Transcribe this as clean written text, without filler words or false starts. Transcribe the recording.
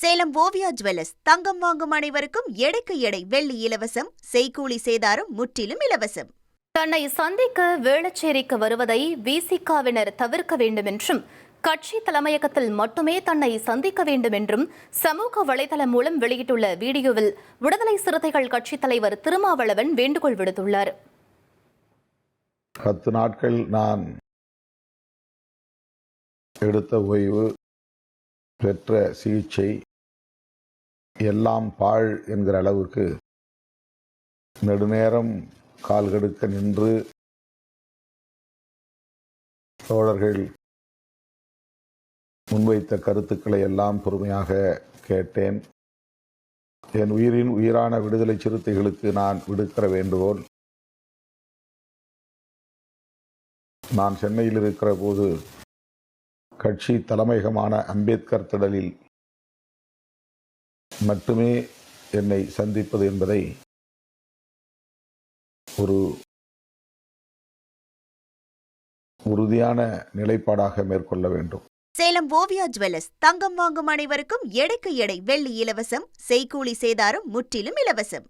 Salem Oviya jewellers தங்கம் வாங்கும் அனைவருக்கும் எடைக்கு எடை வெள்ளி இலவசம், செய்கூலி சேதாரம் முற்றிலும் இலவசம். தன்னை சந்திக்க வேளச்சேரிக்கு வருவதை விசிகாவினர் தவிர்க்க வேண்டும் என்றும், கட்சி தலைமையகத்தில் மட்டுமே தன்னை சந்திக்க வேண்டும் என்றும் சமூக வலைதளம் மூலம் வெளியிட்டுள்ள வீடியோவில் விடுதலை சிறுத்தைகள் கட்சித் தலைவர் திருமாவளவன் வேண்டுகோள் விடுத்துள்ளார். 10 நாட்கள் நான் எடுத்த ஓய்வு, பெற்ற சிகிச்சை எல்லாம் பாழ் என்கிற அளவுக்கு நெடுநேரம் கால் கடுக்க நின்று தோழர்கள் முன்வைத்த கருத்துக்களை எல்லாம் பொறுமையாக கேட்டேன். என் உயிரின் உயிரான விடுதலை சிறுத்தைகளுக்கு நான் விடுக்கிற வேண்டுகோள், நான் சென்னையில் இருக்கிற போது கட்சி தலைமையகமான அம்பேத்கர் திடலில் மட்டுமே என்னை சந்திப்பது என்பதை ஒரு உறுதியான நிலைப்பாடாக மேற்கொள்ள வேண்டும். சேலம் ஓவியா ஜுவல்லர்ஸ் தங்கம் வாங்கும் அனைவருக்கும் எடைக்கு எடை வெள்ளி இலவசம், செய்கூலி சேதாரம் முற்றிலும் இலவசம்.